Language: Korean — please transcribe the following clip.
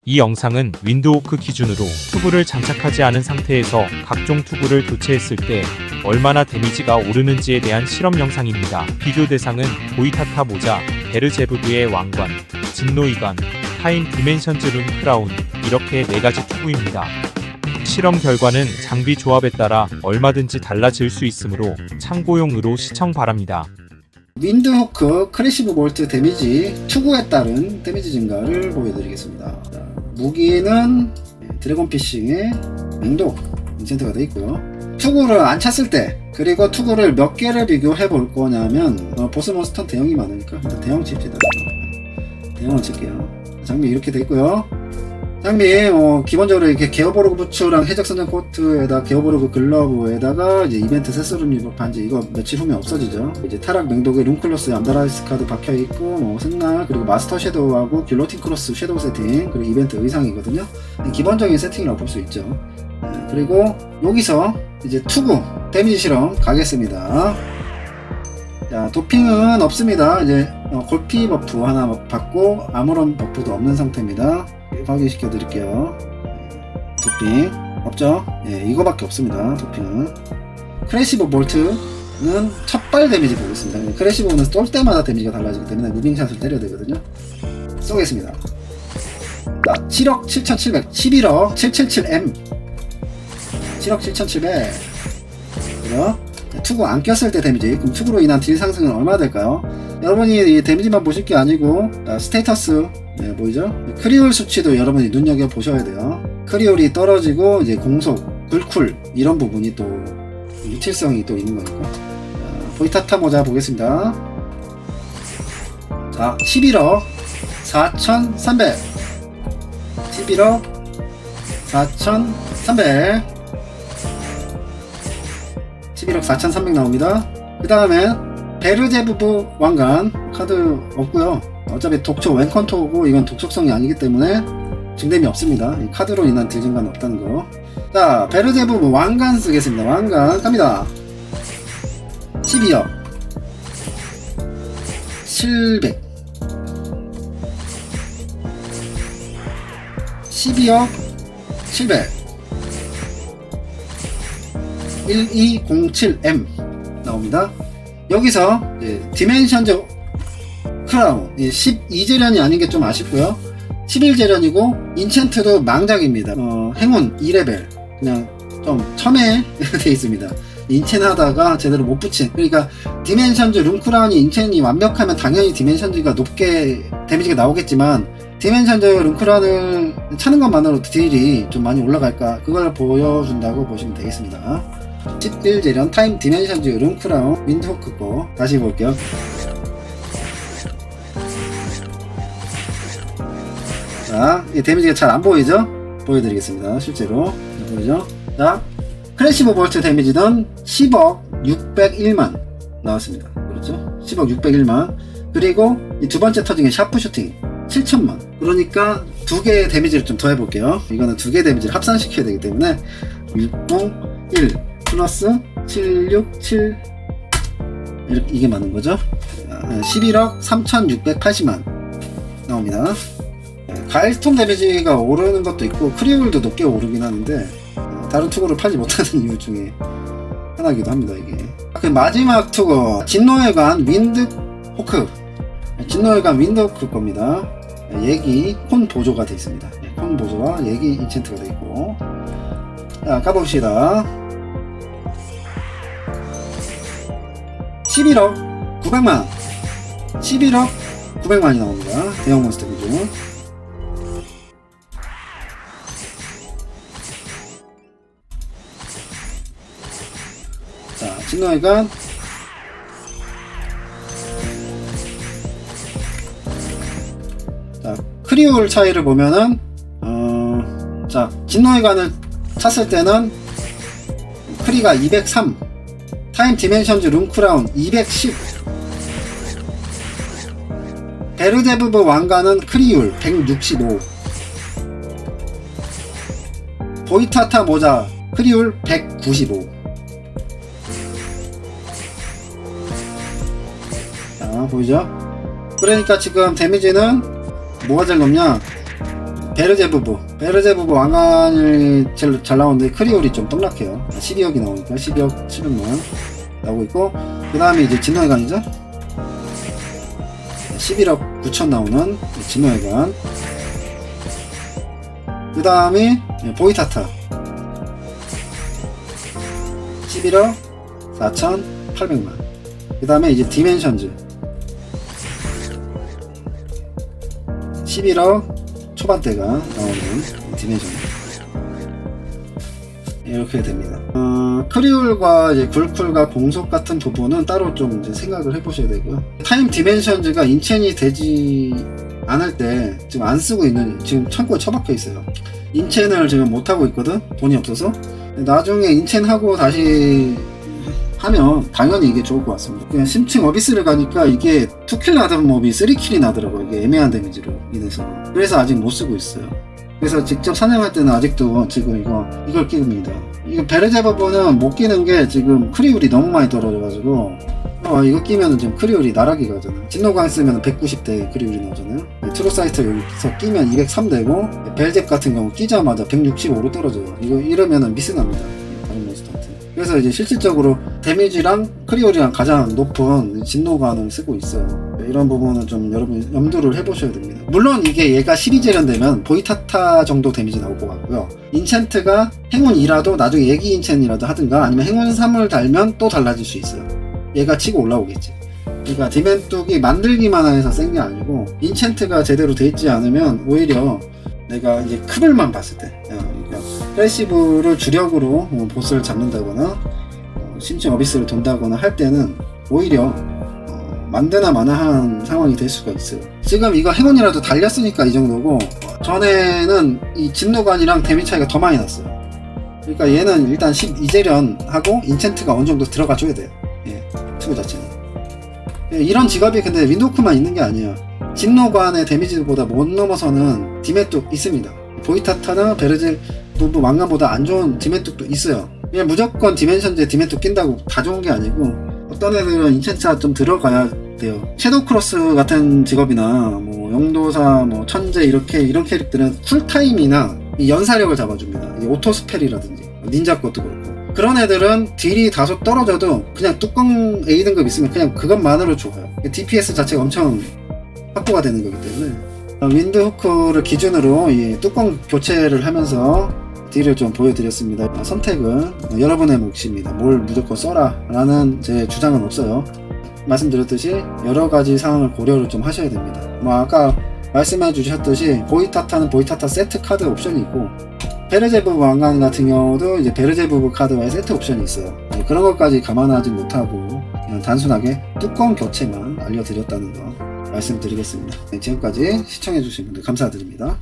이 영상은 윈드호크 기준으로 투구를 장착하지 않은 상태에서 각종 투구를 교체했을 때 얼마나 데미지가 오르는지에 대한 실험 영상입니다. 비교 대상은 보이타타 모자, 베르제브브의 왕관, 진노이관, 타임 디멘션즈 룬 크라운 이렇게 4가지 투구입니다. 실험 결과는 장비 조합에 따라 얼마든지 달라질 수 있으므로 참고용으로 시청 바랍니다. 윈드호크 크래시브 볼트 데미지 투구에 따른 데미지 증가를 보여드리겠습니다. 자, 무기는 드래곤 피싱의 맹독 인챈트가 되어 있고요. 투구를 안 찼을 때 그리고 투구를 몇 개를 비교해 볼 거냐면 보스 몬스터 대형이 많으니까 일단 대형 칩시다. 대형을 칠게요. 장비 이렇게 되어 있고요. 장비 기본적으로 이렇게 게어보르그 부츠랑 해적 선장 코트에다 게어보르그 글러브에다가 이제 이벤트 세스룸 리버 반지 이거 며칠 후면 없어지죠. 이제 타락 맹독에 룬클로스 암다라이스 카드 박혀 있고 승날 그리고 마스터 섀도우하고 길로틴 크로스 섀도우 세팅 그리고 이벤트 의상이거든요. 기본적인 세팅이라고 볼 수 있죠. 그리고 여기서 이제 투구 데미지 실험 가겠습니다. 자, 도핑은 없습니다. 이제 골피 버프 하나 받고 아무런 버프도 없는 상태입니다. 확인시켜 드릴게요. 도핑 없죠? 예, 이거밖에 없습니다. 도핑은. 크래시브 볼트는 첫발 데미지 보겠습니다. 크래시브는 쏠 때마다 데미지가 달라지기 때문에 무빙샷을 때려야 되거든요. 쏘겠습니다. 자, 7억 7,700 11억 777M 7억 7,700 그죠? 투구 안 꼈을 때 데미지. 그럼 투구로 인한 딜 상승은 얼마 될까요? 여러분이 이 데미지만 보실 게 아니고 스테이터스 보이죠? 크리올 수치도 여러분이 눈여겨 보셔야 돼요. 크리올이 떨어지고 이제 공속, 굴쿨 이런 부분이 또 유틸성이 또 있는 거니까. 자, 보이타타 모자 보겠습니다. 자, 11억 4,300 11억 4,300 11억 4,300 나옵니다. 그 다음에 베르제브브 왕관 카드 없고요. 어차피 독초 웬컨토고 이건 독촉성이 아니기 때문에 증dem이 없습니다. 이 카드로 인한 딜 증가는 없다는 거. 자, 베르제브브 왕관 쓰겠습니다. 왕관 갑니다. 12억 700 12억 700 1207M 나옵니다. 여기서 디멘션즈 크라운 12재련이 아닌 게 좀 아쉽고요. 11재련이고 인챈트도 망작입니다. 행운 2레벨 그냥 좀 첨예 돼 있습니다. 인챈 하다가 제대로 못 붙인. 그러니까 디멘션즈 룸크라운이 인챈이 완벽하면 당연히 디멘션즈가 높게 데미지가 나오겠지만 디멘션즈 룸크라운을 차는 것만으로도 딜이 좀 많이 올라갈까 그걸 보여준다고 보시면 되겠습니다. 11재련 타임 디멘션즈 룸크라운 윈드호크 거 다시 볼게요. 자, 이 데미지가 잘 안 보이죠? 보여드리겠습니다. 실제로 보이죠? 자, 크래시브 볼트 데미지는 10억 601만 나왔습니다. 그렇죠? 10억 601만. 그리고 이 두 번째 터진 게 샤프슈팅 7천만. 그러니까 두 개의 데미지를 좀 더 해볼게요. 이거는 두 개의 데미지를 합산시켜야 되기 때문에 601 플러스 767 이게 맞는 거죠? 11억 3680만 나옵니다. 가일스톰 데미지가 오르는 것도 있고 크리울도 높게 오르긴 하는데 다른 투구를 팔지 못하는 이유 중에 하나이기도 합니다. 이게 그 마지막 투구 진노회관 윈드호크 진노회관 윈드호크 겁니다. 얘기 콘 보조가 되어 있습니다. 콘 보조와 얘기 인챈트가 되어 있고. 자, 까봅시다. 11억 900만 11억 900만이 나옵니다. 대형 몬스터 기준. 자, 진노회관 자, 크리울 차이를 보면은 자, 진노회관을 찼을 때는 크리가 203 타임 디멘션즈 룸크라운 210 베르제브브 왕관은 크리울 165 보이타타 모자 크리울 195 자, 보이죠? 그러니까 지금 데미지는 뭐가 제일 높냐? 베르제부부 왕관이 제일 잘 나오는데 크리올이 좀 떡락해요. 12억이 나오니까 12억 700만 나오고 있고, 그 다음에 이제 진노회관이죠. 11억 9천 나오는 진노회관. 그 다음에 보이타타 11억 4,800만. 그 다음에 이제 디멘션즈 11억 초반대가 나오는 디멘션. 이렇게 됩니다. 크리올과 이제 굴쿨과 공속 같은 부분은 따로 좀 이제 생각을 해보셔야 되고요. 타임 디멘션즈가 인첸이 되지 않을 때 지금 안 쓰고 있는, 지금 창고에 처박혀 있어요. 인첸을 지금 못 하고 있거든, 돈이 없어서. 나중에 인첸하고 다시 하면 당연히 이게 좋을 것 같습니다. 그냥 심층 어비스를 가니까 이게 2킬 나던 몹이 3킬이 나더라고요. 이게 애매한 데미지로 인해서. 그래서 아직 못 쓰고 있어요. 그래서 직접 사냥할 때는 아직도 지금 이걸 끼웁니다. 이거 베르제부부는 못 끼는 게 지금 크리울이 너무 많이 떨어져가지고, 이거 끼면은 지금 크리울이 나락이 가잖아요. 진노광 쓰면 190대 크리울이 나오잖아요. 트루사이트 여기서 끼면 203 되고, 벨잽 같은 경우 끼자마자 165로 떨어져요. 이러면은 미스납니다. 다른 몬스터한테. 그래서 이제 실질적으로 데미지랑 크리올이랑 가장 높은 진노관을 쓰고 있어요. 이런 부분은 좀 여러분 염두를 해보셔야 됩니다. 물론 이게 얘가 12재련 되면 보이타타 정도 데미지 나올 것 같고요. 인챈트가 행운 2라도 나중에 예기 인챈이라도 하든가, 아니면 행운 3을 달면 또 달라질 수 있어요. 얘가 치고 올라오겠지. 그러니까 디멘뚝이 만들기만 해서 센 게 아니고, 인챈트가 제대로 돼 있지 않으면 오히려 내가 이제 크블만 봤을 때, 그러니까 패시브를 주력으로 보스를 잡는다거나 심층 어비스를 돈다거나 할 때는 오히려 만드나 마나한 상황이 될 수가 있어요. 지금 이거 행운이라도 달렸으니까 이 정도고, 전에는 이 진노관이랑 데미지 차이가 더 많이 났어요. 그러니까 얘는 일단 12재련 하고 인챈트가 어느 정도 들어가 줘야 돼요. 투구 자체는. 이런 직업이 근데 윈도우크만 있는 게 아니에요. 진노관의 데미지보다 못 넘어서는 디메뚝 있습니다. 보이타타나 베르제부부 왕관보다 안 좋은 디메뚝도 있어요. 그냥 무조건 디멘션즈에 디메뚝 낀다고 다 좋은 게 아니고, 어떤 애들은 인챈트가 좀 들어가야 돼요. 섀도우 크로스 같은 직업이나 뭐 영도사, 뭐 천재 이런 캐릭터들은 쿨타임이나 이 연사력을 잡아줍니다. 이 오토스펠이라든지 닌자 것도 그렇고. 그런 애들은 딜이 다소 떨어져도 그냥 뚜껑 A 등급 있으면 그냥 그것만으로 좋아요. DPS 자체가 엄청 확보가 되는 거기 때문에. 윈드후크를 기준으로 이 뚜껑 교체를 하면서 딜을 좀 보여드렸습니다. 선택은 여러분의 몫입니다. 뭘 무조건 써라 라는 제 주장은 없어요. 말씀드렸듯이 여러가지 상황을 고려를 좀 하셔야 됩니다. 뭐 아까 말씀해 주셨듯이 보이타타는 보이타타 세트 카드 옵션이 있고, 베르제부부 왕관 같은 경우도 이제 베르제부부 카드와의 세트 옵션이 있어요. 그런 것까지 감안하지 못하고 그냥 단순하게 뚜껑 교체만 알려드렸다는 거 말씀드리겠습니다. 지금까지 시청해주신 분들 감사드립니다.